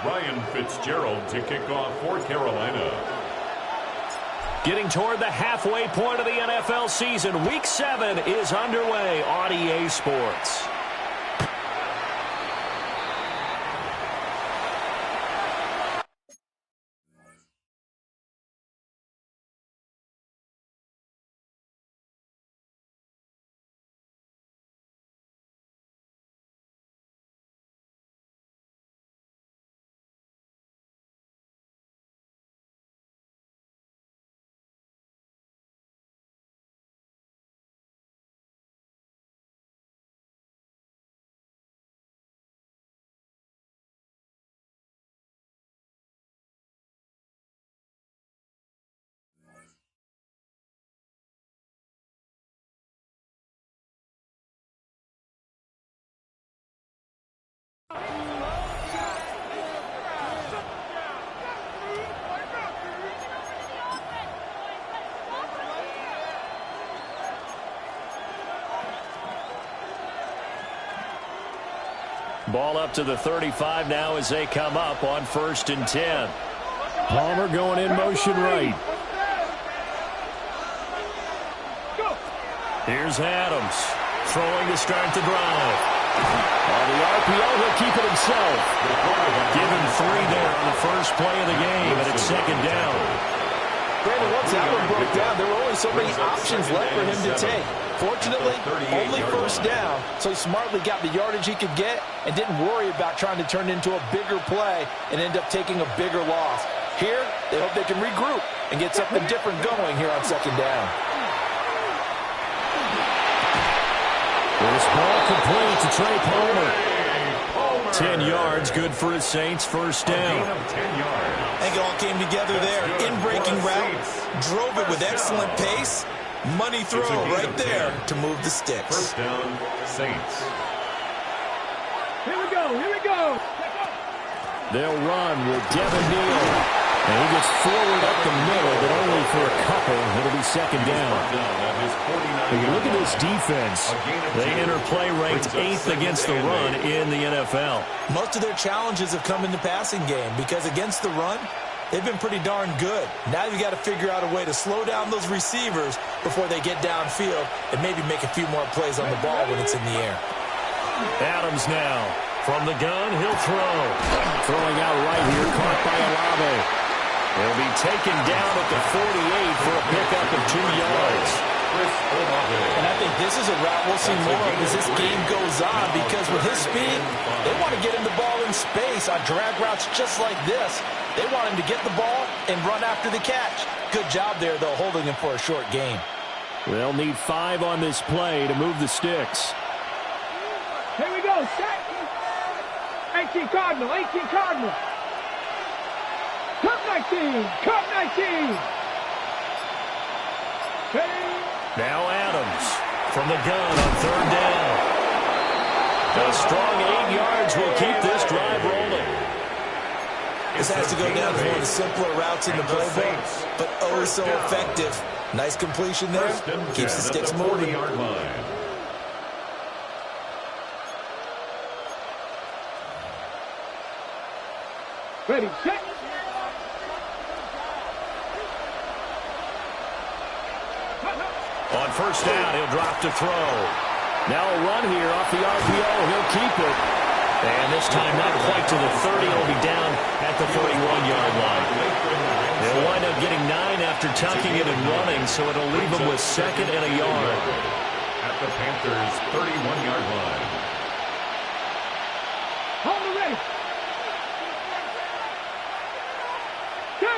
Ryan Fitzgerald to kick off for Carolina. Getting toward the halfway point of the NFL season, Week 7 is underway on EA Sports. Ball up to the 35 now as they come up on 1st and 10. Palmer going in motion right. Here's Adams throwing to start the drive. On the RPO, he'll keep it himself. Give him 3 there on the first play of the game, and it's 2nd down. Brandon, once that one broke down, there were only so many options left for him to take. Fortunately, only 1st down, so he smartly got the yardage he could get and didn't worry about trying to turn it into a bigger play and end up taking a bigger loss. Here, they hope they can regroup and get something different going here on 2nd down. This ball complete to Trey Palmer. 10 yards, good for the Saints, 1st down. I think it all came together there. In-breaking route, drove it with excellent pace. Money throw right there to move the sticks. 1st down, Saints. Here we go, here we go. They'll run with Devin Neal. And he gets forward up the middle, but only for a couple. It'll be 2nd down. When you look at this defense, they enter play ranked 8th against the run in the NFL. Most of their challenges have come in the passing game because against the run, they've been pretty darn good. Now you've got to figure out a way to slow down those receivers before they get downfield and maybe make a few more plays on the ball when it's in the air. Adams now. From the gun, he'll throw. Throwing out right here, caught by Olave. He'll be taken down at the 48 for a pickup of 2 yards. And I think this is a route we'll see more of as this game goes on because with his speed, they want to get him the ball in space on drag routes just like this. They want him to get the ball and run after the catch. Good job there, though, holding him for a short gain. They'll need 5 on this play to move the sticks. Here we go, set. 18 Cardinal, 18 Cardinal. Cup 19, Cup 19. Ready? Now Adams from the gun on 3rd down. A strong 8 yards will keep this drive rolling. This has to go down as one of the simpler routes in the playbook, but oh so effective. Nice completion there. Keeps the sticks moving. Ready, set. On 1st down, he'll drop to throw. Now a run here off the RPO. He'll keep it. And this time not quite to the 30. He'll be down at the 31-yard line. They'll wind up getting 9 after tucking it and running, so it'll leave them with 2nd and a yard. At the Panthers' 31-yard line. Hold it ready. Go.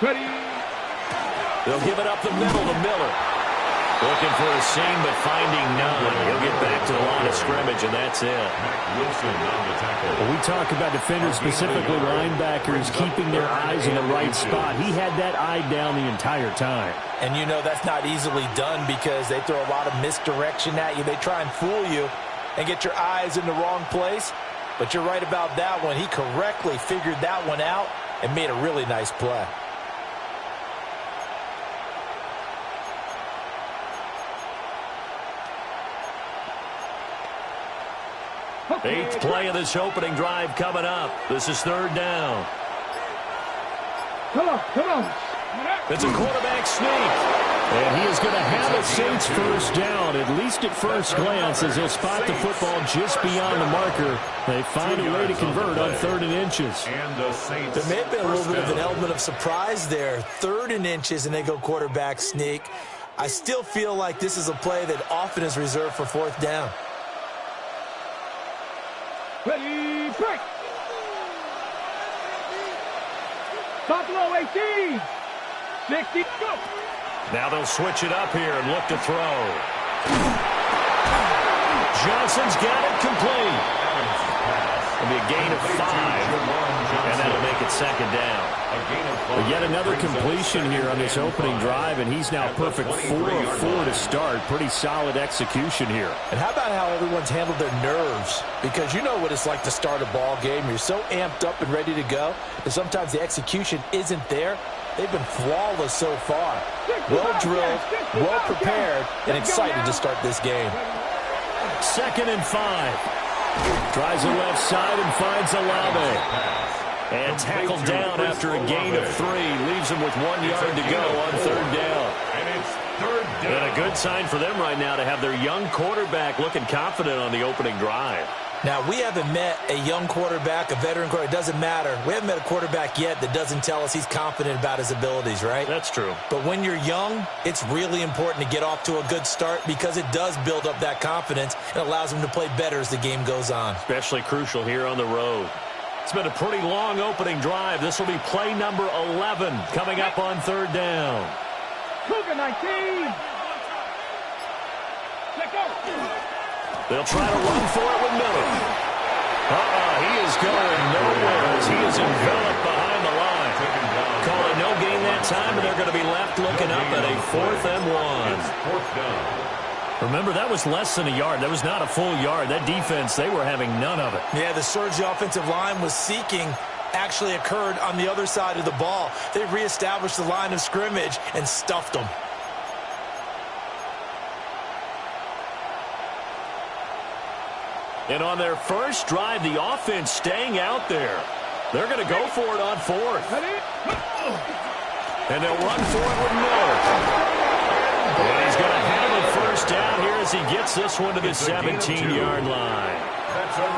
Ready. They'll give it up the middle to Miller. Looking for a seam, but finding none. He'll get back to the line of scrimmage, and that's it. Mack Wilson on the tackle. When we talk about defenders, specifically linebackers, keeping their eyes in the right spot, he had that eye down the entire time. And you know that's not easily done because they throw a lot of misdirection at you. They try and fool you and get your eyes in the wrong place. But you're right about that one. He correctly figured that one out and made a really nice play. 8th play of this opening drive coming up. This is 3rd down. Come on. It's a quarterback sneak. And he is going to have a Saints first down, at least at first glance, as he'll spot the football just beyond the marker. They find a way to convert on 3rd and inches. There may have been a little bit of an element of surprise there. 3rd and inches, and they go quarterback sneak. I still feel like this is a play that often is reserved for 4th down. Ready, break. Buffalo 18. 60, go. Now they'll switch it up here and look to throw. Johnson's got it complete. It'll be a gain of 5, and that'll make it 2nd down. But yet another completion here on this opening drive, and he's now perfect 4 of 4 to start. Pretty solid execution here. And how about how everyone's handled their nerves? Because you know what it's like to start a ball game. You're so amped up and ready to go, and sometimes the execution isn't there. They've been flawless so far. Well drilled, well prepared, and excited to start this game. 2nd and 5. Tries the left side and finds Olave. And tackled down after a gain of 3. Leaves him with 1 yard to go on 3rd down. And it's 3rd down. And a good sign for them right now to have their young quarterback looking confident on the opening drive. Now, we haven't met a young quarterback, a veteran quarterback. It doesn't matter. We haven't met a quarterback yet that doesn't tell us he's confident about his abilities, right? That's true. But when you're young, it's really important to get off to a good start because it does build up that confidence and allows him to play better as the game goes on. Especially crucial here on the road. It's been a pretty long opening drive. This will be play number 11 coming up on 3rd down. Cougar 19. Let go. They'll try to run for it with Miller. He is going nowhere as he is enveloped behind the line. Call it no gain that time, and they're going to be left looking up at a 4th and 1. It's 4th down. Remember, that was less than a yard. That was not a full yard. That defense, they were having none of it. Yeah, the surge the offensive line was seeking actually occurred on the other side of the ball. They reestablished the line of scrimmage and stuffed them. And on their first drive, the offense staying out there. They're going to go for it on 4th. And they'll run for it with Miller. And he's going to have a first down here as he gets this one to the 17-yard line.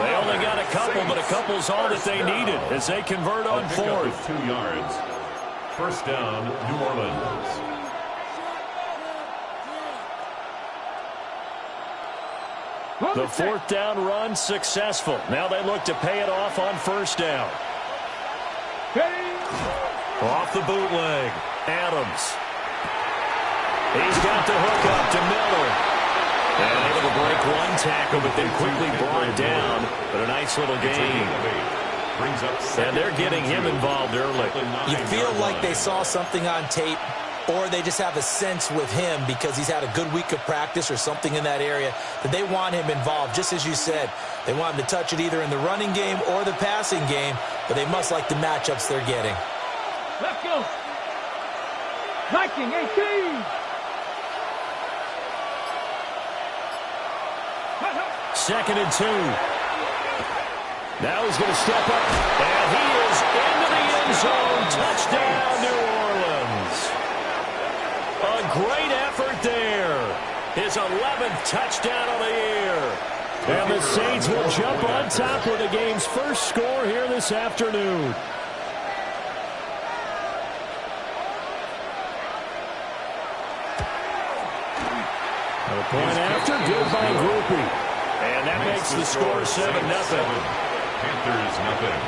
They only got a couple, but a couple's all that they needed as they convert on 4th. 2 yards. First down, New Orleans. The 4th down run successful. Now they look to pay it off on 1st down. Off the bootleg. Adams. He's got the hook up to Miller. And able to break one tackle, but then quickly brought down. But a nice little gain. And they're getting him involved early. You feel like they saw something on tape, or they just have a sense with him because he's had a good week of practice or something in that area that they want him involved. Just as you said, they want him to touch it either in the running game or the passing game, but they must like the matchups they're getting. Let's go. Viking 18. 2nd and 2. Now he's going to step up, and he is into the end zone. Touchdown, New Orleans. A great effort there. His 11th touchdown of the year. And the Saints will jump on top with the game's first score here this afternoon. A point after, good by Grupe. And that makes the score 7-0. Panthers nothing.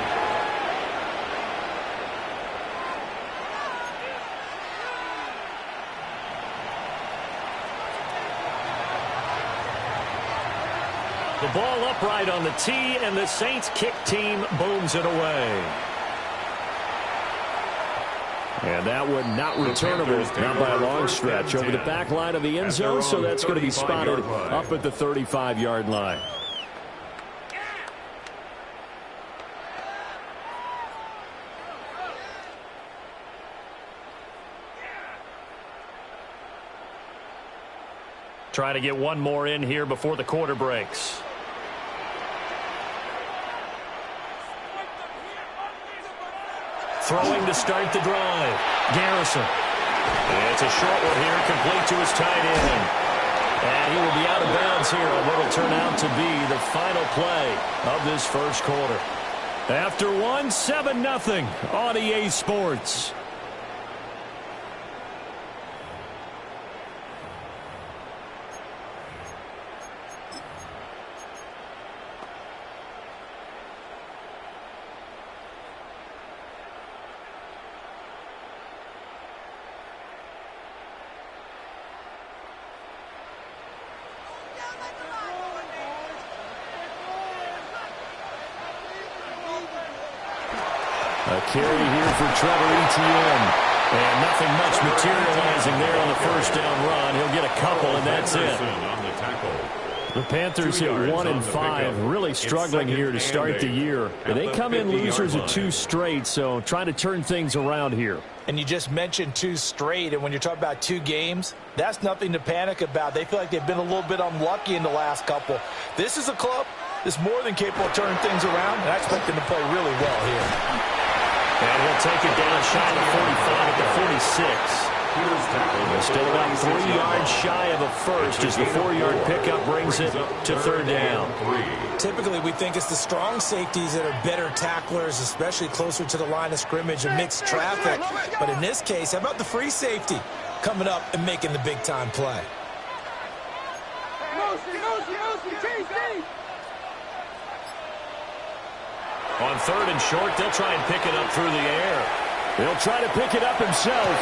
The ball upright on the tee, and the Saints kick team booms it away. And that one not returnable, not by a long stretch, over the back line of the end zone, so that's going to be spotted up at the 35-yard line. Try to get one more in here before the quarter breaks. throwing to start the drive. Garrison. It's a short one here, complete to his tight end. And he will be out of bounds here on what will turn out to be the final play of this first quarter. After one, 7-0 on EA Sports. A carry here for Trevor Etienne. And nothing much materializing there on the first down run. He'll get a couple, and that's it. The Panthers hit 1-5, really struggling here to start the year. They come in losers of 2 straight, so trying to turn things around here. And you just mentioned 2 straight, and when you're talking about 2 games, that's nothing to panic about. They feel like they've been a little bit unlucky in the last couple. This is a club that's more than capable of turning things around, and I expect them to play really well here. And he'll take it down shy of the 45 at the 46. Still about 3 yards shy of a first as the 4-yard pickup brings it to third down. Typically, we think it's the strong safeties that are better tacklers, especially closer to the line of scrimmage amidst traffic. But in this case, how about the free safety coming up and making the big-time play? On 3rd and short, they'll try and pick it up through the air. He'll try to pick it up himself.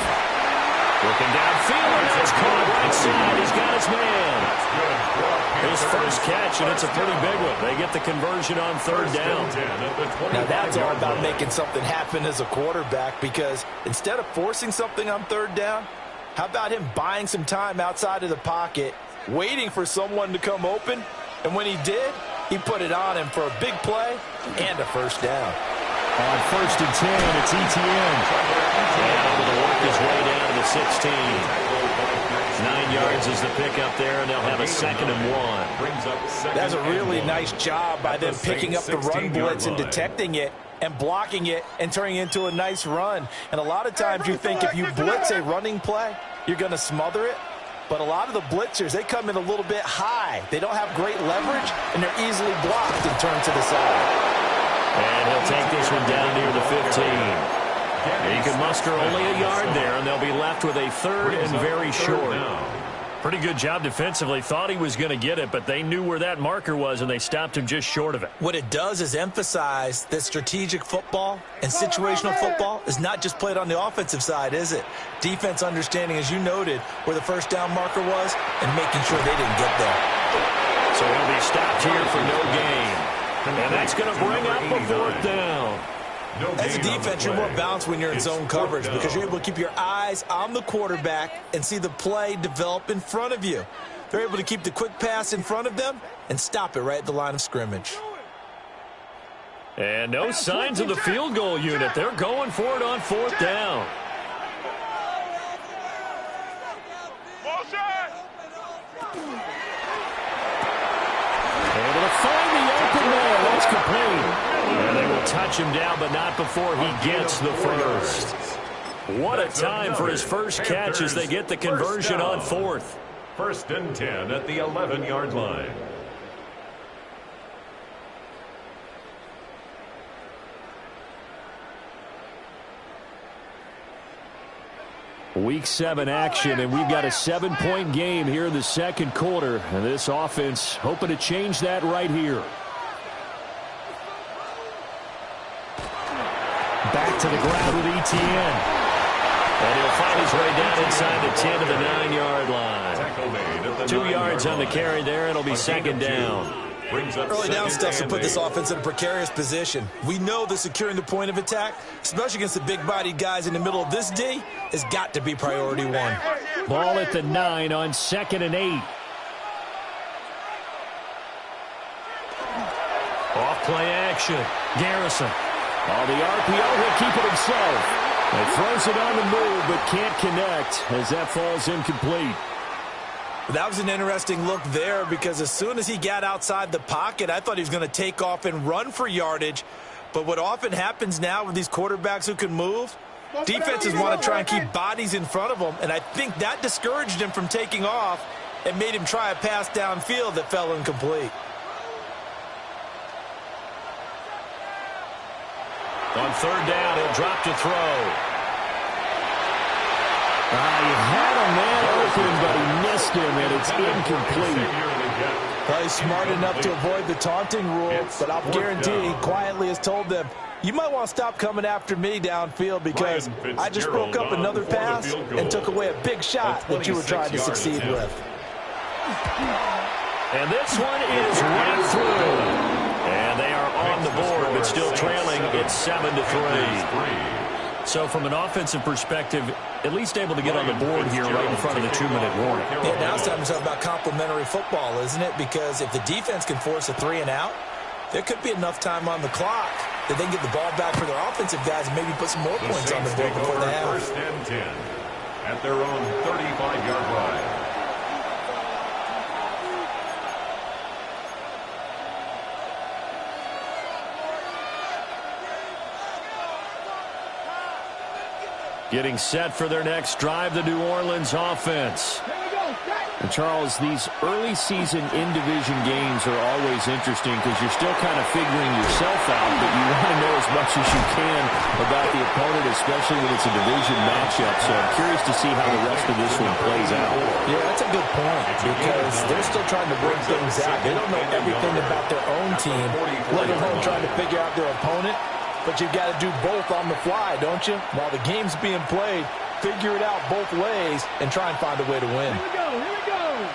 Looking downfield, and it's caught right side. He's got his man. His first catch, and it's a pretty big one. They get the conversion on 3rd down. Now that's all about making something happen as a quarterback, because instead of forcing something on 3rd down, how about him buying some time outside of the pocket, waiting for someone to come open, and when he did, he put it on him for a big play and a first down. On 1st and 10, it's Etienne. And able to work his way down to the 16. 9 yards is the pickup there, and they'll have a 2nd and 1. That's a really nice job by them picking up the run blitz and detecting it and blocking it and turning it into a nice run. And a lot of times you think if you blitz a running play, you're going to smother it. But a lot of the blitzers, they come in a little bit high. They don't have great leverage, and they're easily blocked and turned to the side. And he'll take this one down near the 15. He can muster only a yard there, and they'll be left with a 3rd and very short. Pretty good job defensively. Thought he was going to get it, but they knew where that marker was, and they stopped him just short of it. What it does is emphasize that strategic football and situational football is not just played on the offensive side, is it? Defense understanding, as you noted, where the first down marker was and making sure they didn't get there. So he'll be stopped here for no gain. And that's going to bring up a 4th down. As a defense, you're more balanced when you're in zone coverage because you're able to keep your eyes on the quarterback and see the play develop in front of you. They're able to keep the quick pass in front of them and stop it right at the line of scrimmage. And no signs of the field goal unit. They're going for it on 4th down. Able to find the open man. That's complete. And they will touch him down, but not before he gets the first. What a time for his first catch as they get the conversion on 4th. 1st and 10 at the 11-yard line. Week 7 action, and we've got a 7-point game here in the 2nd quarter. And this offense hoping to change that right here. Back to the ground with Etienne. And he'll find his way down inside the 10 to the 9-yard line. 2 yards on the carry there. It'll be 2nd down. Early down stuff to put this offense in a precarious position. We know that securing the point of attack, especially against the big-bodied guys in the middle of this D, has got to be priority 1. Ball at the 9 on 2nd and 8. Off play action. Garrison. On the RPO, he'll keep it himself. And throws it on the move, but can't connect as that falls incomplete. That was an interesting look there because as soon as he got outside the pocket, I thought he was going to take off and run for yardage. But what often happens now with these quarterbacks who can move, defenses want to try and keep bodies in front of them, and I think that discouraged him from taking off and made him try a pass downfield that fell incomplete. On third down, he'll drop to throw. He had a man open, but he missed him, and it's incomplete. Well, he's smart enough to avoid the taunting rule, but I'll guarantee he quietly has told them, you might want to stop coming after me downfield because I just broke up another pass and took away a big shot that you were trying to succeed with. And this one is right through. And they are on the board, but still trailing. It's 7-3. So from an offensive perspective, at least able to get on the board here right in front of the 2-minute warning. Yeah, now it's time to talk about complementary football, isn't it? Because if the defense can force a 3-and-out, there could be enough time on the clock that they can get the ball back for their offensive guys and maybe put some more points on the board before the half. First and 10 at their own 35-yard line. Getting set for their next drive, the New Orleans offense. And Charles, these early season in-division games are always interesting because you're still kind of figuring yourself out, but you want to know as much as you can about the opponent, especially when it's a division matchup. So I'm curious to see how the rest of this one plays out. Yeah, that's a good point because they're still trying to work things out. They don't know everything about their own team, let alone trying to figure out their opponent. But you've got to do both on the fly, don't you? While the game's being played, figure it out both ways and try and find a way to win. Here we go, here we go.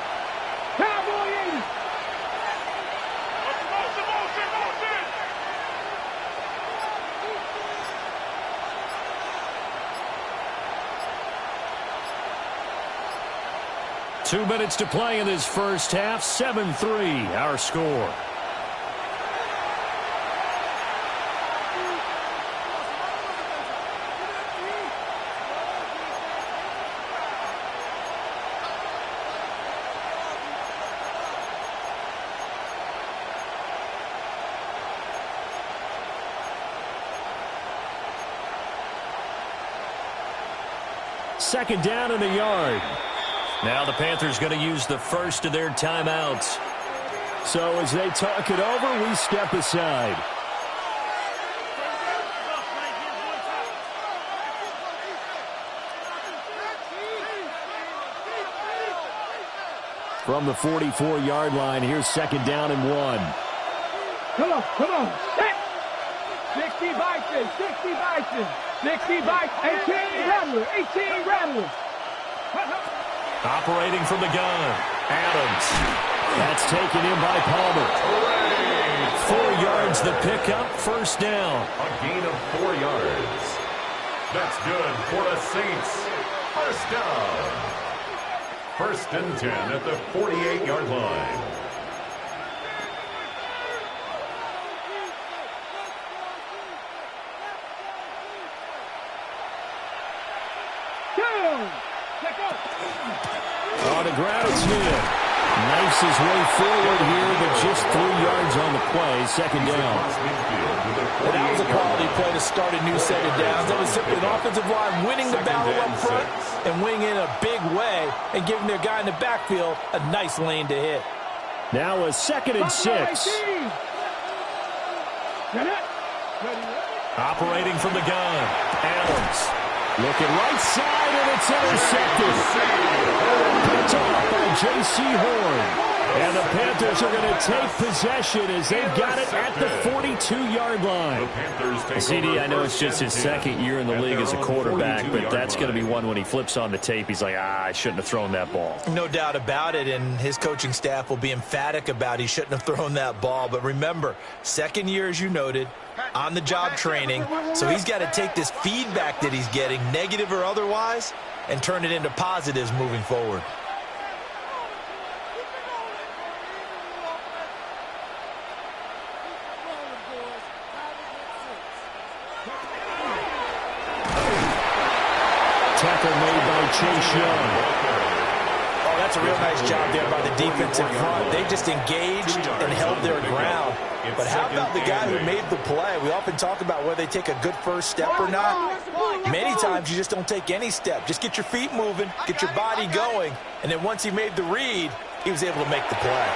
Cowboy 80. Two minutes to play in this first half. 7-3, our score. Second down in a yard. Now the Panthers going to use the first of their timeouts. So as they talk it over, we step aside. From the 44-yard line, here's second down and 1. Come on. Set. 60 Bison, 60 Bison. 60 Bison, 18 Rattler, 18 Rattler. Operating from the gun, Adams. That's taken in by Palmer. 4 yards the pickup, first down. A gain of 4 yards. That's good for the Saints. First down. First and 10 at the 48-yard line. On the ground, it's Neal. Knifes his way forward here, but just 3 yards on the play. Second down. And that was a quality play to start a new set of downs. That was simply an offensive line winning the battle up front and winning in a big way and giving their guy in the backfield a nice lane to hit. Now a 2nd and 6. Operating from the gun, Adams. Looking right side, and it's intercepted. Picked off by J.C. Horn. And the Panthers are going to take possession as they've got it at the 42-yard line. CD, I know it's just his second year in the league as a quarterback, but that's going to be one when he flips on the tape. He's like, I shouldn't have thrown that ball. No doubt about it, and his coaching staff will be emphatic about he shouldn't have thrown that ball. But remember, second year, as you noted, on-the-job training, so he's got to take this feedback that he's getting, negative or otherwise, and turn it into positives moving forward. Tackle made by Chase Young. Oh, that's a real nice job there by the defense in front. They just engaged and held their ground. But how about the guy who made the play? We often talk about whether they take a good first step or not. Many times you just don't take any step. Just get your feet moving, get your body going, and then once he made the read, he was able to make the play.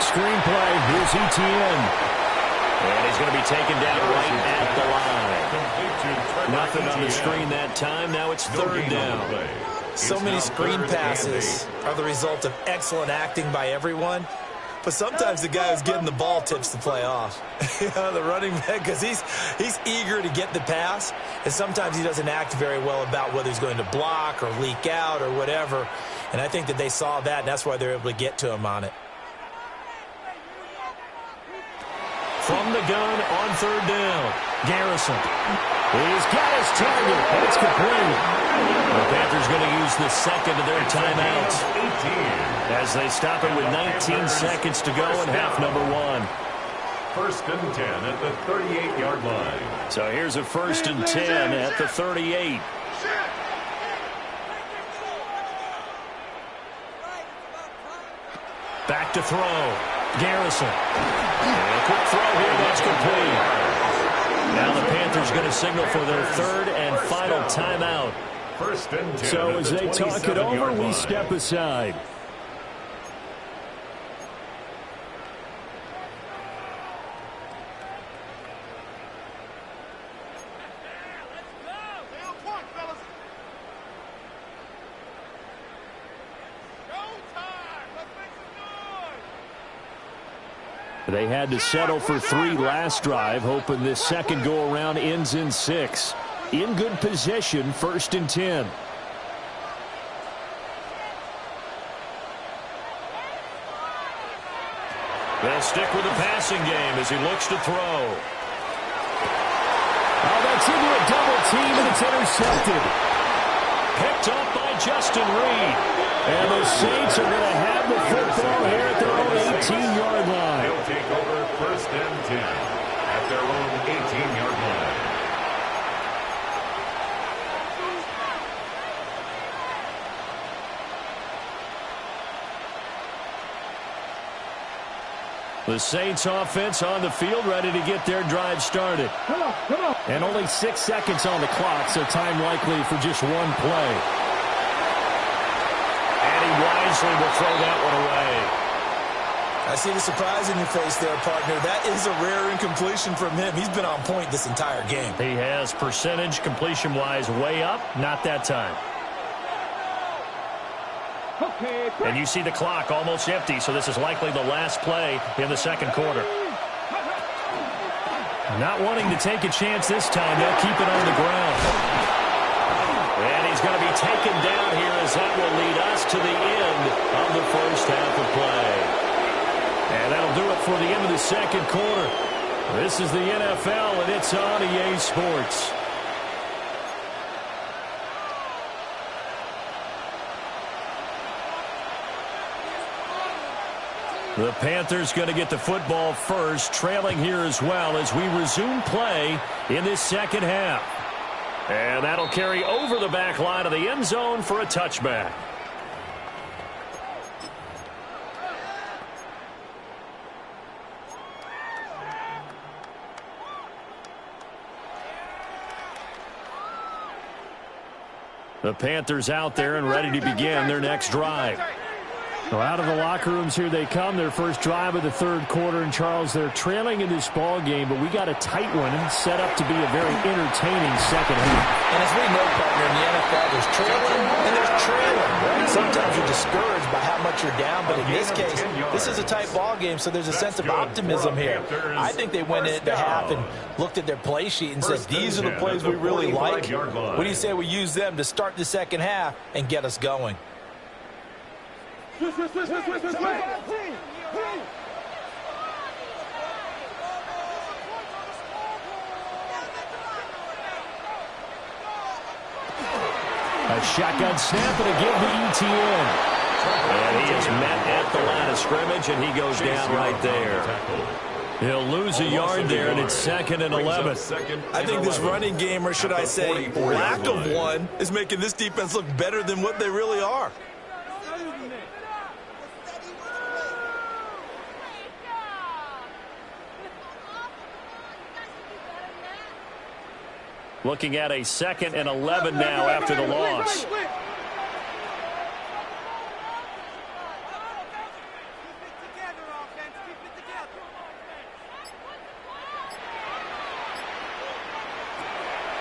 Screen play, here's Etienne. And he's going to be taken down right at the line. Nothing on the screen that time. Now it's third down. So many screen passes are the result of excellent acting by everyone. But sometimes the guy who's getting the ball tips the play off. The running back, because he's eager to get the pass, and sometimes he doesn't act very well about whether he's going to block or leak out or whatever. And I think that they saw that, and that's why they're able to get to him on it. From the gun on third down, Garrison. He's got his target, and it's complete. The Panthers going to use the second of their timeouts as they stop it with 19 seconds to go in half number one. First and 10 at the 38-yard line. So here's a first and 10 at the 38. Back to throw. Garrison. And a quick throw here. That's complete. Now the Panthers going to signal for their third and final timeout. First and 10 so as they talk it over, we step aside. They had to settle for 3 last drive, hoping this second go-around ends in 6. In good position, first and 10. They'll stick with the passing game as he looks to throw. Oh, that's into a double team, and it's intercepted. Picked up by Justin Reed. And the Saints are going to have the football here at their own 18-yard line. They'll take over first and 10 at their own 18-yard line. The Saints offense on the field, ready to get their drive started. Come on. And only 6 seconds on the clock, so time likely for just one play. Wisely will throw that one away. I see the surprise in your face there, partner. That is a rare incompletion from him. He's been on point this entire game. He has percentage completion-wise way up. Not that time. Okay, and you see the clock almost empty, so this is likely the last play in the second quarter. Not wanting to take a chance this time. They'll keep it on the ground. And he's going to be taken down here as that will lead us to the end of the first half of play. And that'll do it for the end of the second quarter. This is the NFL, and it's on EA Sports. The Panthers going to get the football first, trailing here as well as we resume play in this second half. And that'll carry over the back line of the end zone for a touchback. The Panthers out there and ready to begin their next drive. So out of the locker rooms here they come, their first drive of the third quarter. And Charles, they're trailing in this ball game, but we got a tight one set up to be a very entertaining second half. And as we know, partner, in the NFL, there's trailing and there's trailing, right? Sometimes you're discouraged by how much you're down, but in this case, this is a tight ball game, so there's a sense of optimism here. I think they went into half and looked at their play sheet and said, these are the plays we really like. What do you say we use them to start the second half and get us going? A shotgun snap and a give to Etienne. And he is met at the line of scrimmage, and he goes down right there. He'll lose a yard there, and it's 2nd and 11. I think this running game, or should I say lack of one, is making this defense look better than what they really are. Looking at a 2nd and 11 now after the loss.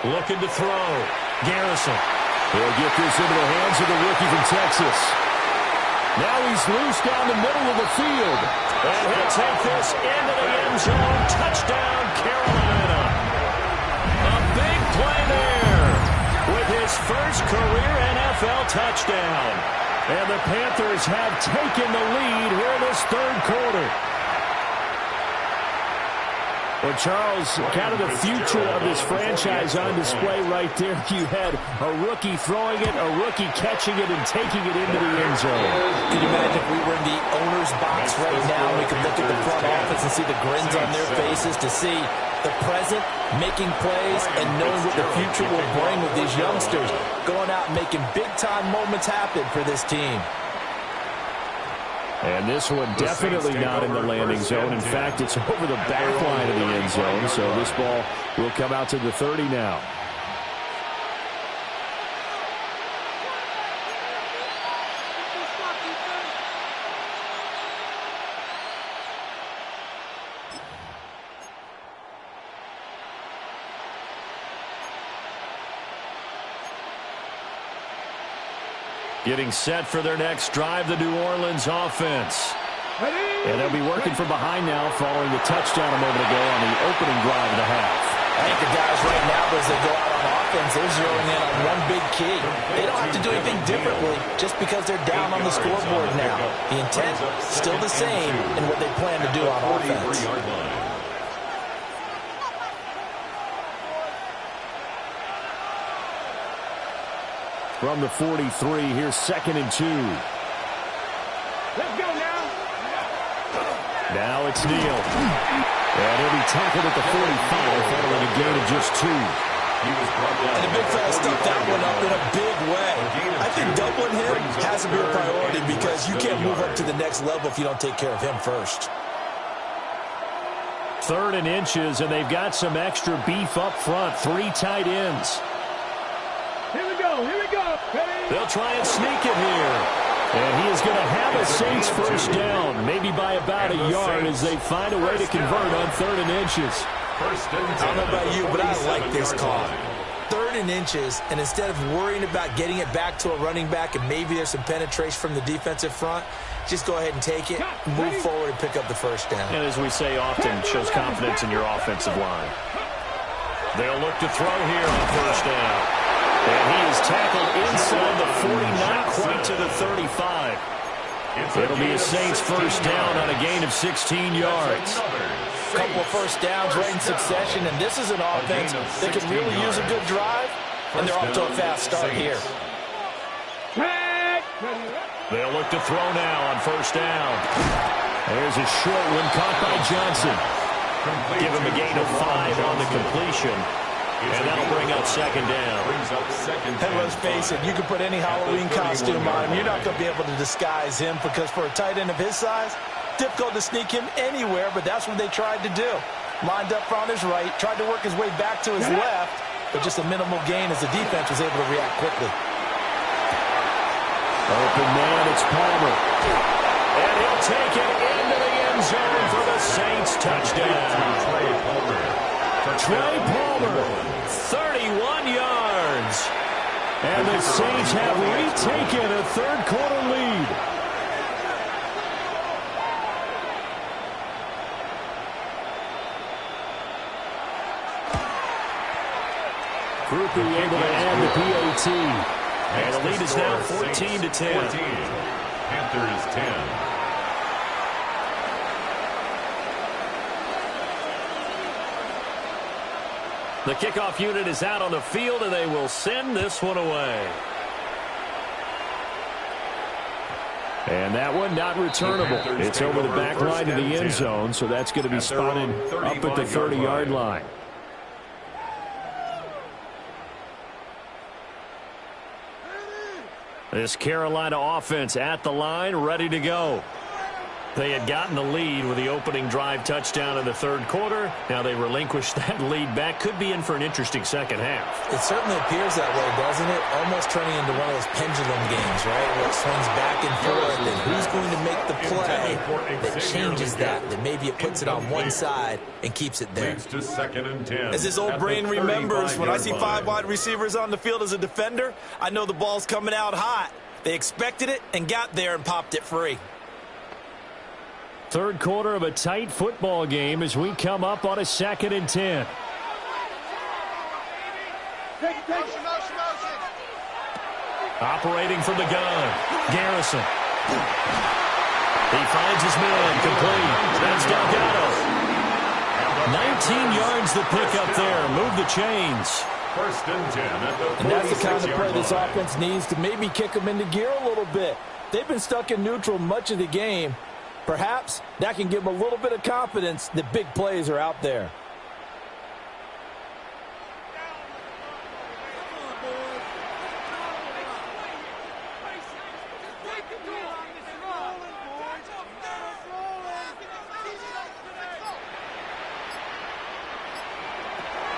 Looking to throw. Garrison. He'll get this into the hands of the rookie from Texas. Now he's loose down the middle of the field. And he'll take this into the end zone. Touchdown, Carolina. A big play there with his first career NFL touchdown. And the Panthers have taken the lead here in this third quarter. Well, Charles, kind of the future of this franchise on display right there. You had a rookie throwing it, a rookie catching it, and taking it into the end zone. Can you imagine if we were in the owner's box right now, we could look at the front office and see the grins on their faces, to see the present making plays and knowing what the future will bring with these youngsters going out and making big-time moments happen for this team. And this one definitely not in the landing zone. In fact, it's over the back line of the end zone. So this ball will come out to the 30 now. Getting set for their next drive, the New Orleans offense. And they'll be working from behind now following the touchdown a moment ago on the opening drive of the half. I think the guys right now, as they go out on offense, they're zeroing in on one big key. They don't have to do anything differently just because they're down on the scoreboard now. The intent, still the same in what they plan to do on offense. From the 43, here's 2nd and 2. Let's go now. Now it's Neal. And he'll be tackled at the 45 following a gain of just 2. And the big fella stuffed that one up in a big way. I think doubling him has to be a priority because you can't move up to the next level if you don't take care of him first. 3rd and inches, and they've got some extra beef up front. 3 tight ends. Here we go. Here we go. They'll try and sneak it here. And he is going to have a Saints first down, maybe by about a yard as they find a way to convert on 3rd and inches. I don't know about you, but I like this call. 3rd and inches, and instead of worrying about getting it back to a running back and maybe there's some penetration from the defensive front, just go ahead and take it, move forward, and pick up the first down. And as we say often, shows confidence in your offensive line. They'll look to throw here on first down. And he is tackled inside the 40, not quite to the 35. It'll be a Saints first down on a gain of 16 yards. A couple of first downs right in succession, and this is an offense that could really use a good drive, and they're off to a fast start here. They'll look to throw now on first down. There's a short one caught by Johnson. Give him a gain of 5 on the completion. And that'll bring up 2nd down. And let's face it, you can put any Halloween costume on him. You're not going to be able to disguise him because for a tight end of his size, difficult to sneak him anywhere, but that's what they tried to do. Lined up on his right, tried to work his way back to his left, but just a minimal gain as the defense was able to react quickly. Open man, it's Palmer. And he'll take it into the end zone for the Saints touchdown. Trey Palmer, 31 yards. And the Saints have retaken a third quarter lead. Grupe able to add the PAT. And the lead is now 14-10. Panthers 10. The kickoff unit is out on the field, and they will send this one away. And that one not returnable. It's over the back line of the end zone, so that's going to be spotted up at the 30-yard line. This Carolina offense at the line, ready to go. They had gotten the lead with the opening drive touchdown in the third quarter. Now they relinquished that lead back. Could be in for an interesting second half. It certainly appears that way, doesn't it? Almost turning into one of those pendulum games, right? Where it swings back and forth, and who's going to make the play that changes that maybe it puts it on one side and keeps it there. To 2nd and 10. As his old brain remembers, when I see 5 wide receivers on the field as a defender, I know the ball's coming out hot. They expected it and got there and popped it free. Third quarter of a tight football game as we come up on a 2nd and 10. Operating from the gun, Garrison. He finds his man, complete. That's Delgado. 19 yards the pick up there. Move the chains. 1st and 10 at the 46-yard line. And that's the kind of play this offense needs to maybe kick them into gear a little bit. They've been stuck in neutral much of the game. Perhaps that can give them a little bit of confidence that big plays are out there.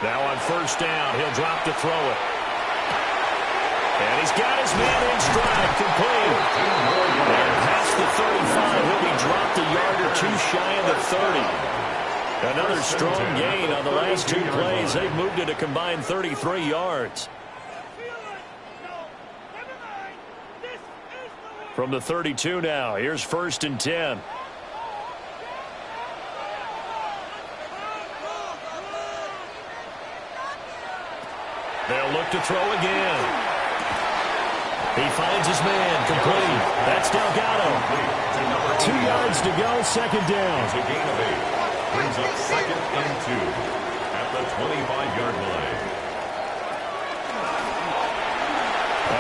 Now on 1st down, he'll drop to throw it. And he's got his man in stride, complete. And past the 35, he'll be dropped a yard or two shy of the 30. Another strong gain on the last 2 plays. They've moved it a combined 33 yards. From the 32 now, here's 1st and 10. They'll look to throw again. He finds his man, complete. That's Delgado. 2 yards to go, 2nd down. It's a gain of 8. Brings up 2nd and 2 at the 25-yard line.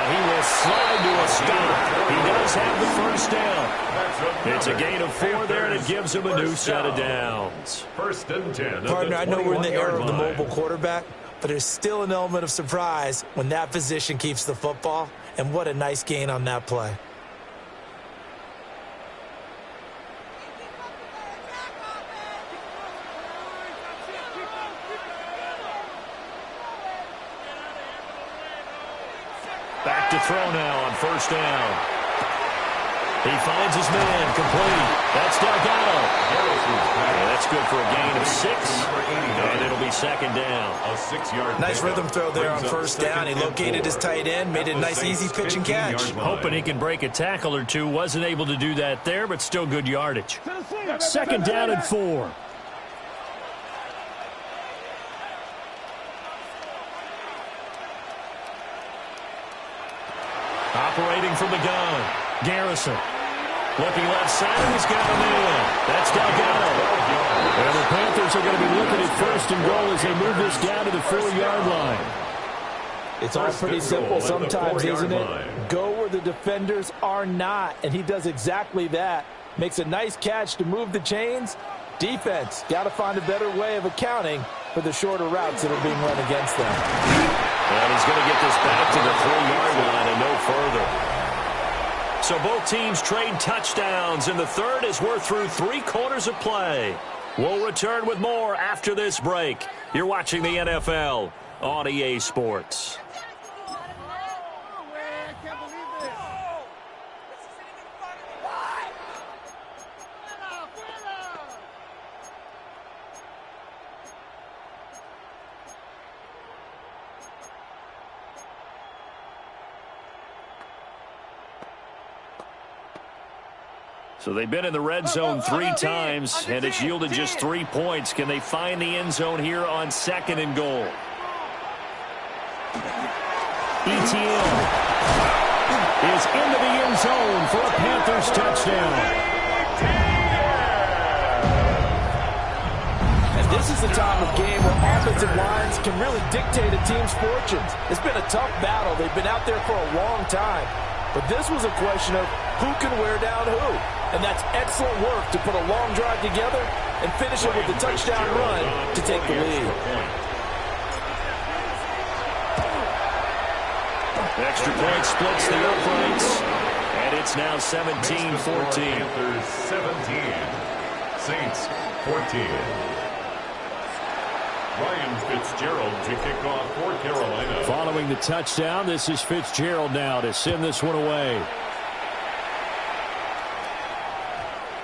He will slide to a stop. He does have the 1st down. It's a gain of 4 there, and it gives him a new set of downs. 1st and 10. Partner, I know we're in the era of the mobile quarterback, but there's still an element of surprise when that position keeps the football, and what a nice gain on that play. Back to throw now on 1st down. He finds his man, complete. That's Delgado. Yeah, that's good for a gain of 6, and it'll be 2nd down. A 6-yard Nice rhythm throw there on 1st down. He located his tight end, made it a nice easy pitch and catch. Hoping he can break a tackle or two. Wasn't able to do that there, but still good yardage. 2nd down and 4. Operating from the gun, Garrison. Looking left side, he's got him in. That's Delgado. And the Panthers are going to be looking at 1st and goal as they move this down to the 4-yard line. It's all pretty simple sometimes, isn't it? Go where the defenders are not, and he does exactly that. Makes a nice catch to move the chains. Defense got to find a better way of accounting for the shorter routes that are being run against them. And he's going to get this back to the 3-yard line and no further. So both teams trade touchdowns in the third as we're through 3 quarters of play. We'll return with more after this break. You're watching the NFL on EA Sports. So they've been in the red zone 3 times, and it's yielded just 3 points. Can they find the end zone here on 2nd and goal? ETN is into the end zone for a Panthers touchdown. And this is the time of game where offensive lines can really dictate a team's fortunes. It's been a tough battle. They've been out there for a long time. But this was a question of who can wear down who. And that's excellent work to put a long drive together and finish it with a touchdown run to take the lead. The extra point splits the uprights. And it's now 17-14. Panthers 17. Saints 14. Ryan Fitzgerald to kick off for Carolina. Following the touchdown, this is Fitzgerald now to send this one away.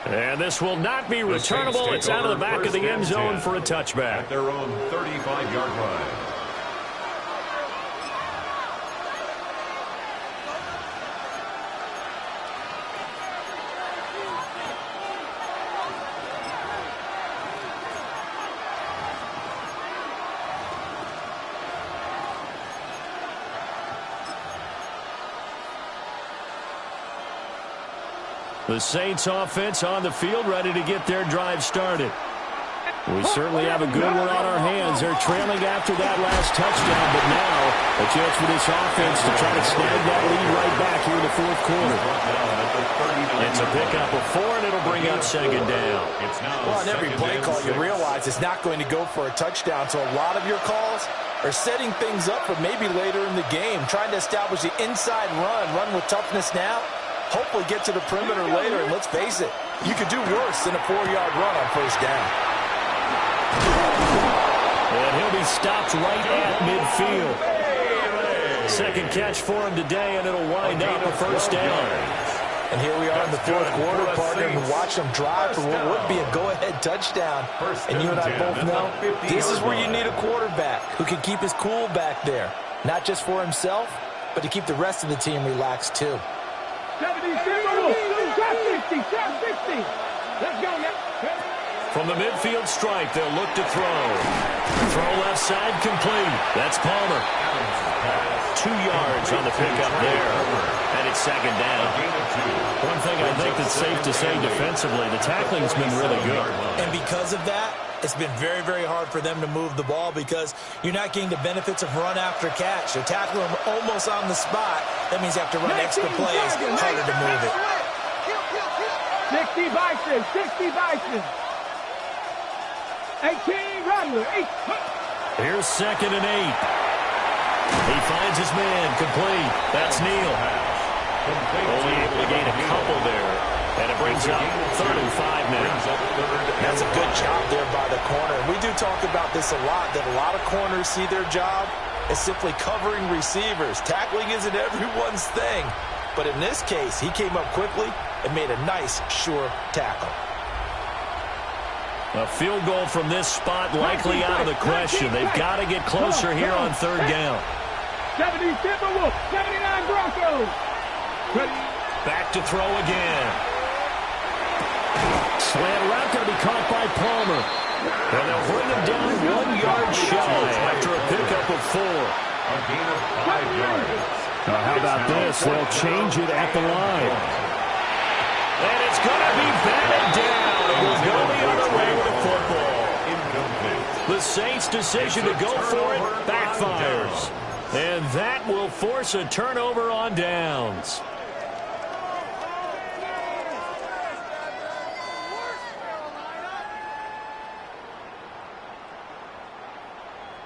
And this will not be returnable. It's out of the back of the end zone for a touchback. At their own 35-yard line. The Saints offense on the field, ready to get their drive started. We certainly have a good one on our hands. They're trailing after that last touchdown, but now a chance for this offense to try to snag that lead right back here in the fourth quarter. It's a pickup of 4, and it'll bring up second down. Well, on every play call, you realize it's not going to go for a touchdown, so a lot of your calls are setting things up for maybe later in the game, trying to establish the inside run with toughness now. Hopefully get to the perimeter later, and let's face it, you could do worse than a 4-yard run on first down. And he'll be stopped right at midfield. Second catch for him today, and it'll wind up a first down. And here we are in the fourth quarter, partner, and watch them drive for what would be a go-ahead touchdown. And you and I both know this is where you need a quarterback who can keep his cool back there, not just for himself, but to keep the rest of the team relaxed too. 70, 60, 60. Let's go now. From the midfield stripe, they'll look to throw. Throw left side complete. That's Palmer. 2 yards on the pickup there. And it's second down. One thing I think that's safe to say defensively, the tackling's been really good. And because of that, it's been very, very hard for them to move the ball because you're not getting the benefits of run after catch. They're tackling them almost on the spot. That means you have to run extra plays, harder to move it. 60 Bison. 18 Rattler. Here's 2nd and 8. He finds his man complete. That's Neal. Only able to gain a couple there. And it brings up 3rd and 5 now. That's a good job there by the corner. And we do talk about this a lot, that a lot of corners see their job as simply covering receivers. Tackling isn't everyone's thing. But in this case, he came up quickly and made a nice, sure tackle. A field goal from this spot likely out of the question. They've got to get closer here on 3rd down. 70 Timberwolves, 79 Broncos. Back to throw again. Slant route going to be caught by Palmer. And they'll bring him down 1 yard shy after a pickup of 4. A gain of 5 yards. Now how about this? They'll change it at the line. And it's going to be batted down. It will go the other way with the football. The Saints' decision to go for it backfires. And that will force a turnover on downs.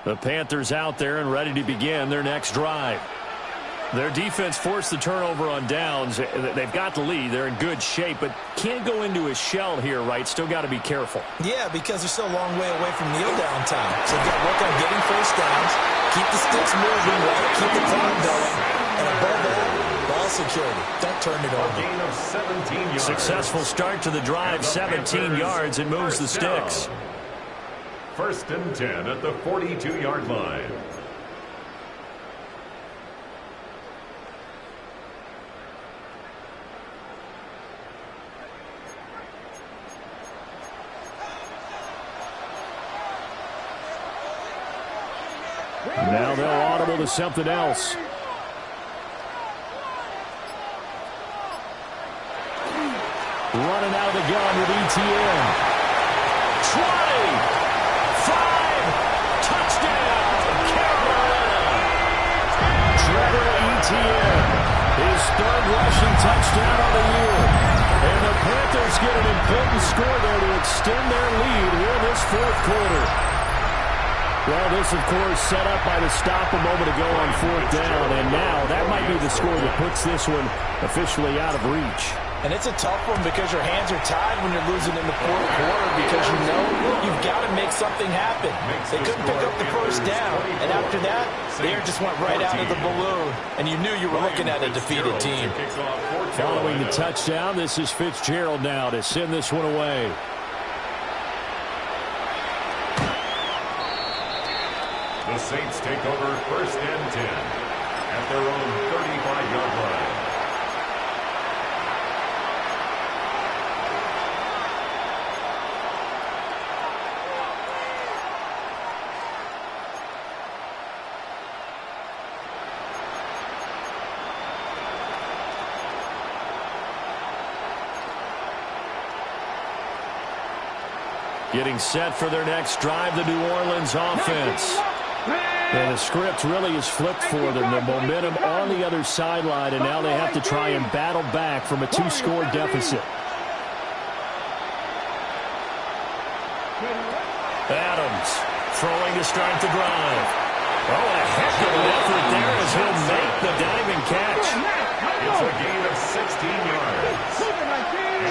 The Panthers out there and ready to begin their next drive. Their defense forced the turnover on downs. They've got the lead. They're in good shape, but can't go into a shell here, right? Still got to be careful. Yeah, because they're still a long way away from kneel down time. So you've got to work on getting first downs, keep the sticks moving, right? Keep the clock going, and above all, ball security. Don't turn it over. Gain of 17 yards. Successful start to the drive, 17 yards. It moves the sticks. 1st and 10 at the 42-yard line. Now they'll audible to something else. Running out of the gun with ETN. 20, 5, touchdown, Carolina. Trevor Etienne, his 3rd rushing touchdown of the year. And the Panthers get an important score there to extend their lead here in this 4th quarter. Well, this, of course, set up by the stop a moment ago on 4th down, and now that might be the score that puts this one officially out of reach. And it's a tough one because your hands are tied when you're losing in the fourth quarter because you know you've got to make something happen. They couldn't pick up the first down, and after that, the air just went right out of the balloon, and you knew you were looking at a defeated team. Following the touchdown, this is Fitzgerald now to send this one away. The Saints take over 1st and 10 at their own 35-yard line. Getting set for their next drive, the New Orleans offense. And the script really is flipped for them. The momentum on the other sideline, and now they have to try and battle back from a 2-score deficit. Adams throwing to start the drive. Oh, a heck of an effort there as he'll make the diving catch. It's a gain of 16 yards.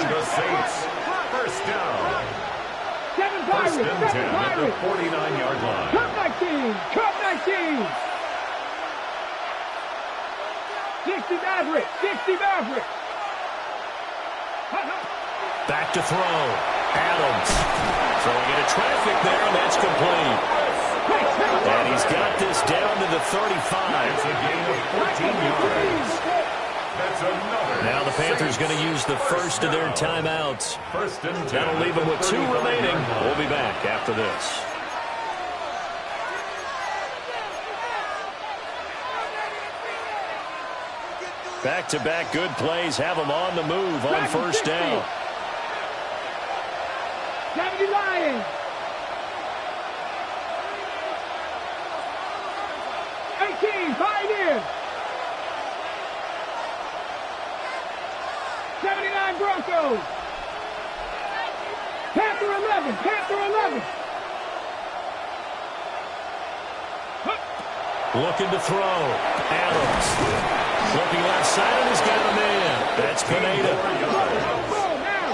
And the Saints, 1st down. 1st and 10 at the 49-yard line. Cut 19! Cut 19! 60 Maverick! 60 Maverick! Back to throw. Adams throwing into traffic there, and that's complete. And he's got this down to the 35. It's a gain of 14 yards. That's another. Now the Panthers going to use the first of their timeouts. 1st and 10. That'll leave them with 2 remaining. We'll be back after this. Back-to-back good plays have them on the move on 1st down. 70 Lions! 18 Pioneers! 79 Broncos! Panther 11! Panther 11! Looking to throw. Adams. Looking left side, and he's got a man. That's Pineda.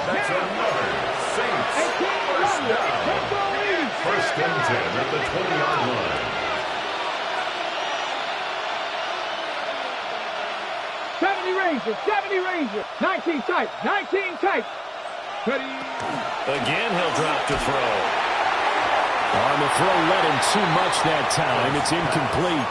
That's another Saints 1st down. 1st and 10 at the 20-yard line. 70 Rangers, 70 Rangers, 19 tight, 19 tight. Again, he'll drop to throw. On the throw, let him too much that time. It's incomplete.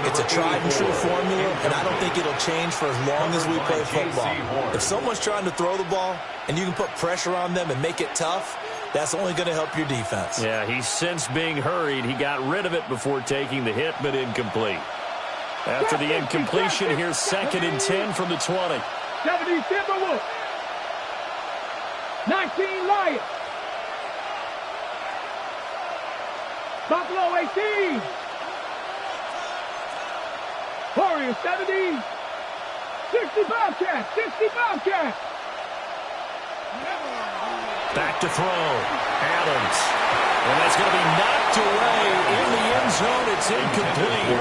It's a tried and true formula, and I don't think it'll change for as long as we play football. If someone's trying to throw the ball and you can put pressure on them and make it tough, that's only going to help your defense. Yeah, he's since being hurried. He got rid of it before taking the hit, but incomplete. After the incompletion, here's 2nd and 10 from the 20. 70 Timberwolves. 19 Lions. Buffalo 18. Warriors 70. 60 Bobcats. 60 Bobcats. Back to throw. Adams. And that's going to be knocked away in the end zone. It's incomplete.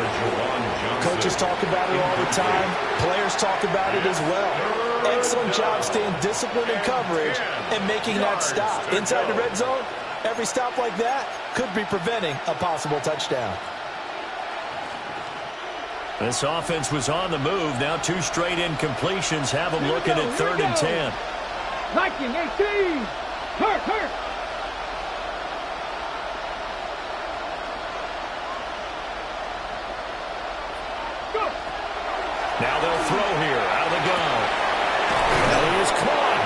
Coaches talk about it all the time. Players talk about it as well. Excellent job staying disciplined in coverage and making that stop. Inside the red zone, every stop like that could be preventing a possible touchdown. This offense was on the move. Now 2 straight incompletions have them looking at 3rd and 10. Viking 18. Hurt. Go. Now they'll throw here out of the gun. And he is caught.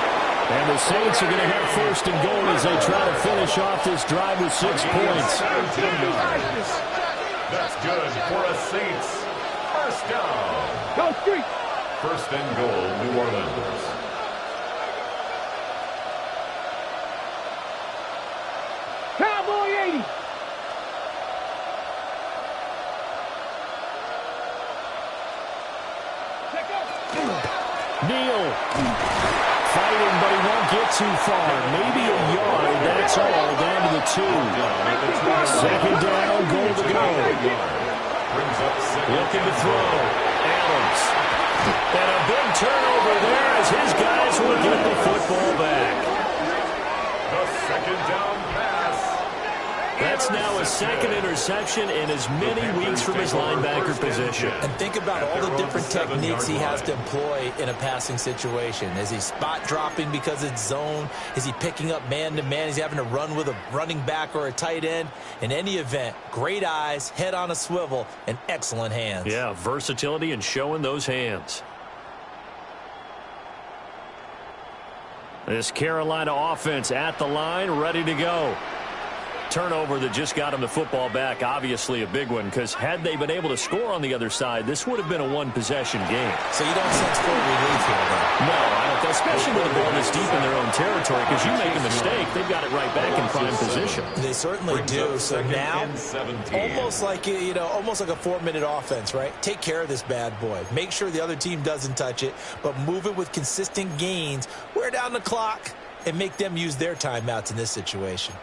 And the Saints are going to have 1st and goal as they try to finish off this drive with 6 points. 17 yards. That's good for a Saints 1st down. Go Street. 1st and goal, New Orleans. Cowboy 80. Neal fighting, but he won't get too far. Maybe a yard. That's it's all down to the 2. Second down, goal to go. Looking to throw. Adams. And a big turnover there as his guys will get the football back. The second down pass. That's now a second interception in as many weeks from his linebacker position. And think about all the different techniques he has to employ in a passing situation. Is he spot dropping because it's zone? Is he picking up man-to-man? Is he having to run with a running back or a tight end? In any event, great eyes, head on a swivel, and excellent hands. Yeah, versatility and showing those hands. This Carolina offense at the line, ready to go. Turnover that just got him the football back, obviously a big one, because had they been able to score on the other side, this would have been a one-possession game. So you don't sense full relief here, though? No, I don't, especially with the ball this deep in their own territory, because you make a mistake, they've got it right back in prime position. They certainly do. So now, almost like a 4-minute offense, right? Take care of this bad boy. Make sure the other team doesn't touch it, but move it with consistent gains. Wear down the clock and make them use their timeouts in this situation.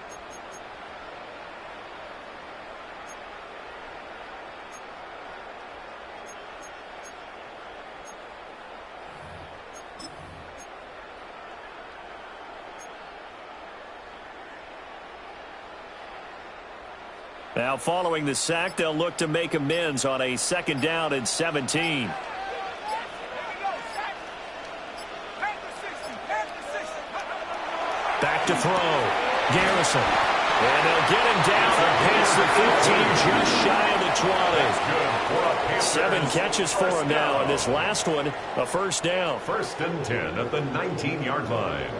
Now, following the sack, they'll look to make amends on a second down and 17. Back to throw. Garrison. And they'll get him down past the 15, just shy of the 20. 7 catches for him now, and this last one, a first down. First and 10 at the 19-yard line.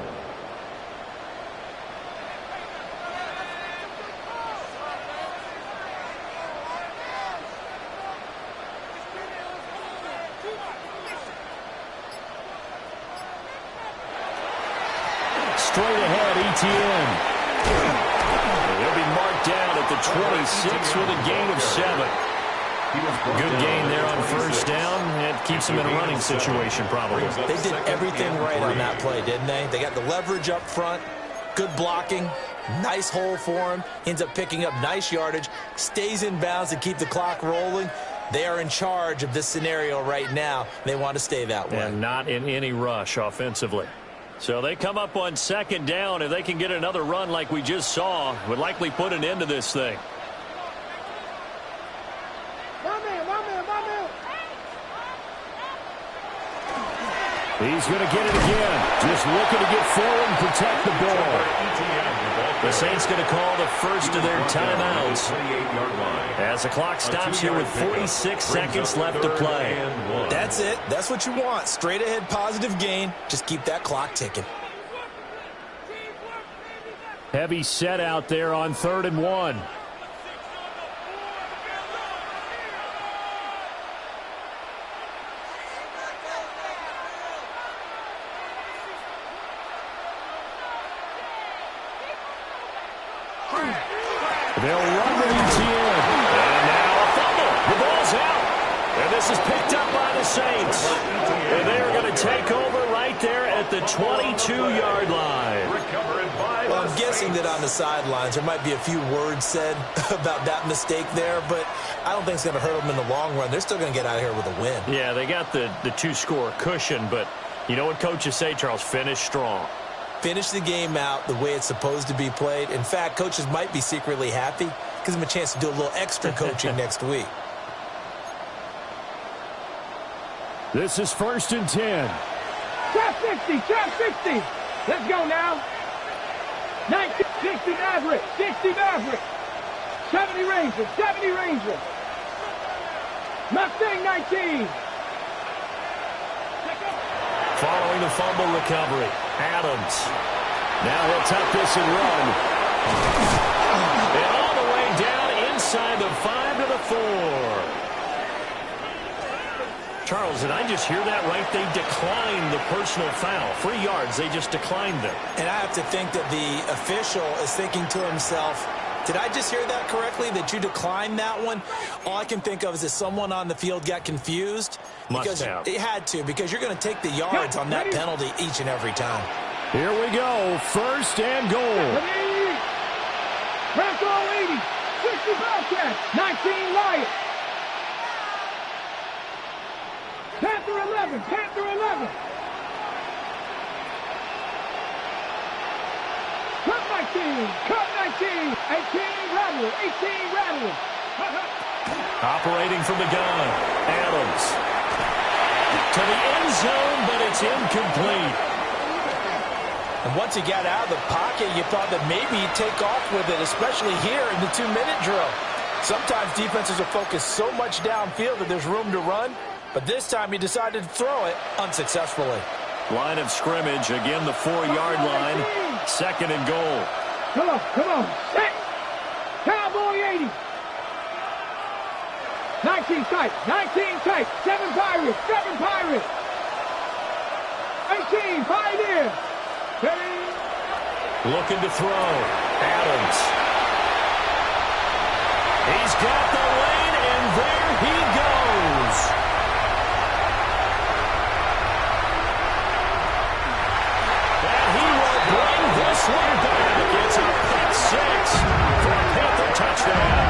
Straight ahead, Etienne. He'll be marked down at the 26 with a gain of 7. Good gain there on first down. It keeps him in a running situation, probably. They did everything right on that play, didn't they? They got the leverage up front, good blocking, nice hole for him. Ends up picking up nice yardage, stays in bounds to keep the clock rolling. They are in charge of this scenario right now. They want to stay that way. And not in any rush offensively. So they come up on second down. If they can get another run like we just saw, would likely put an end to this thing. He's going to get it again. Just looking to get forward and protect the ball. The Saints going to call the first of their timeouts as the clock stops here with 46 seconds left to play. That's it. That's what you want. Straight ahead positive gain. Just keep that clock ticking. Heavy set out there on 3rd and 1. They'll run with Etienne. And now a fumble. The ball's out. And this is picked up by the Saints. And they're going to take over right there at the 22-yard line. Well, I'm guessing that on the sidelines there might be a few words said about that mistake there, but I don't think it's going to hurt them in the long run. They're still going to get out of here with a win. Yeah, they got the 2-score cushion, but you know what coaches say, Charles? Finish strong. Finish the game out the way it's supposed to be played. In fact, coaches might be secretly happy. Gives them a chance to do a little extra coaching next week. This is 1st and 10. Trap 60, trap 60. Let's go now. 19, 60 Maverick, 60 Maverick. 70 Rangers, 70 Rangers. Mustang 19. Following the fumble recovery, Adams. Now he'll tuck this and run. And all the way down inside the 5 to the 4. Charles, did I just hear that right? They declined the personal foul. 3 yards, they just declined them. And I have to think that the official is thinking to himself, did I just hear that correctly, that you declined that one? All I can think of is that someone on the field got confused. Must have. It had to, because you're going to take the yards on that penalty each and every time. Here we go, 1st and goal. Bobcats. 19 Lions. Panther 11. Panther 11. Cut 19. Cut 19. 18 Rattler. 18 Rattler. Operating from the gun. Adams. To the end zone, but it's incomplete. And once he got out of the pocket, you thought that maybe he'd take off with it, especially here in the 2-minute drill. Sometimes defenses are focused so much downfield that there's room to run, but this time he decided to throw it unsuccessfully. Line of scrimmage, again the 4-yard line, 2nd and goal. Come on, come on. Set. Cowboy 80. 19 tight, 19 tight. 7 Pirates, 7 Pirates. 18, Pioneer. Looking to throw. Adams. He's got the lane, and there he goes. And he will bring this one back. It's a pick 6 for a Panther touchdown.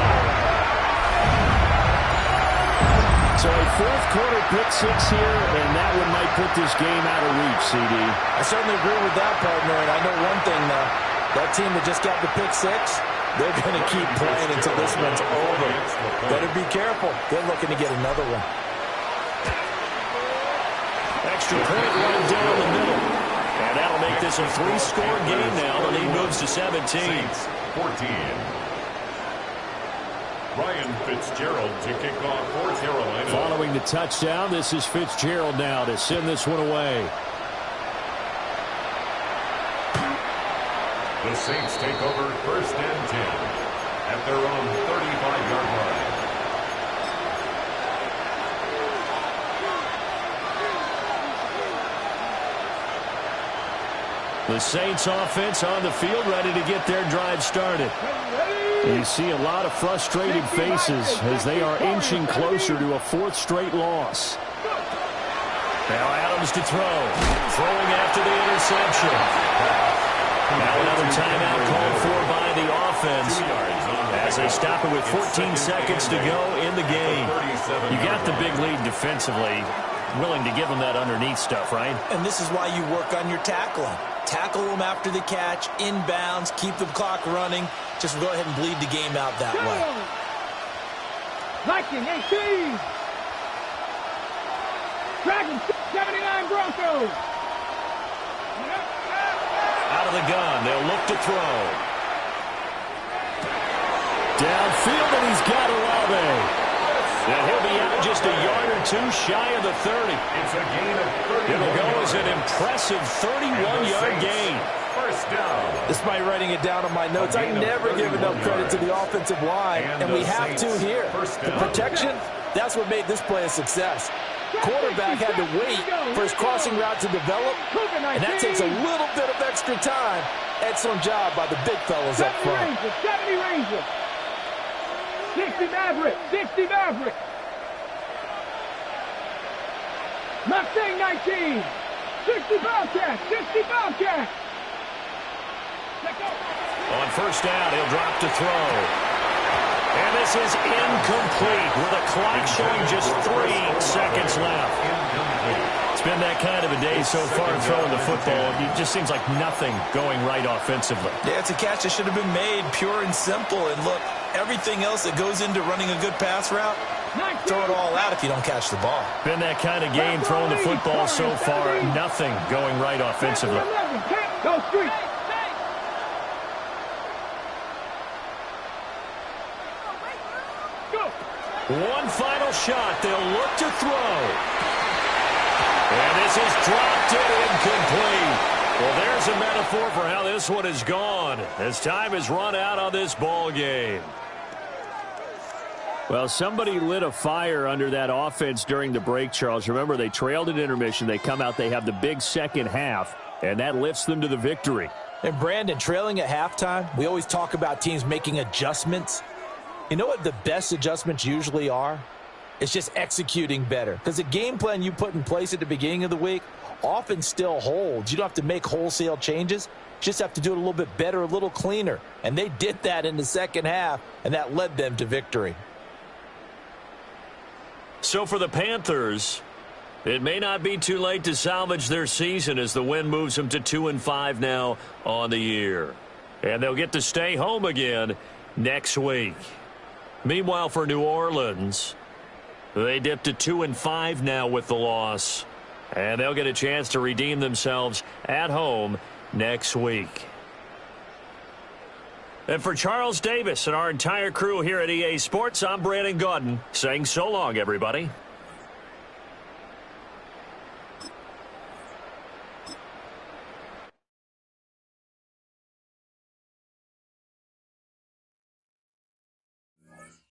So a 4th-quarter pick 6 here, and that one might put this game out of reach, CD. I certainly agree with that, partner, and I know one thing now. That team that just got the pick 6, they're going to keep playing until this one's over. Better be careful. They're looking to get another one. Extra point right down the middle. And that'll make this a 3-score game now. The lead moves to 17. 14. Ryan Fitzgerald to kick off for Carolina. Following the touchdown, this is Fitzgerald now to send this one away. The Saints take over 1st and 10 at their own 35-yard line. The Saints offense on the field, ready to get their drive started. You see a lot of frustrated faces as they are inching closer to a 4th straight loss. Now Adams to throw. Throwing after the interception. Now another timeout called for by the offense as they stop it with 14 seconds to go in the game. You got the big lead defensively. Willing to give them that underneath stuff, right? And this is why you work on your tackling. Tackle them after the catch, inbounds, keep the clock running. Just go ahead and bleed the game out that way. Viking 18. Dragons 79 Broncos. Out of the gun, they'll look to throw. Downfield, and he's got Olave. And he'll be out just a yard or 2 shy of the 30. It's a gain of 30. It'll go as an impressive 31-yard gain. First down. Despite writing it down on my notes, I never give enough credit to the offensive line, and we have to here. The protection, that's what made this play a success. Quarterback had to wait for his crossing route to develop, and that takes a little bit of extra time. Excellent job by the big fellas up front. 70 Rangers. 60 Maverick. 60 Maverick. Mustang 19. 60 Bobcats. 60 Bobcats. On first down, he'll drop to throw. And this is incomplete with a clock showing just 3 seconds left. It's been that kind of a day so far throwing the football. It just seems like nothing going right offensively. Yeah, it's a catch that should have been made, pure and simple. And look, everything else that goes into running a good pass route, throw it all out if you don't catch the ball. Been that kind of game throwing the football so far. Nothing going right offensively. Go Street. One final shot. They'll look to throw. And this is dropped and incomplete. Well, there's a metaphor for how this one is gone as time has run out on this ball game. Well, somebody lit a fire under that offense during the break, Charles. Remember, they trailed at intermission. They come out, they have the big second half, and that lifts them to the victory. And, Brandon, trailing at halftime, we always talk about teams making adjustments. You know what the best adjustments usually are? It's just executing better. Because the game plan you put in place at the beginning of the week often still holds. You don't have to make wholesale changes. Just have to do it a little bit better, a little cleaner. And they did that in the second half, and that led them to victory. So for the Panthers, it may not be too late to salvage their season as the win moves them to 2-5 now on the year. And they'll get to stay home again next week. Meanwhile, for New Orleans, they dipped to 2-5 now with the loss. And they'll get a chance to redeem themselves at home next week. And for Charles Davis and our entire crew here at EA Sports, I'm Brandon Gaudin saying so long, everybody.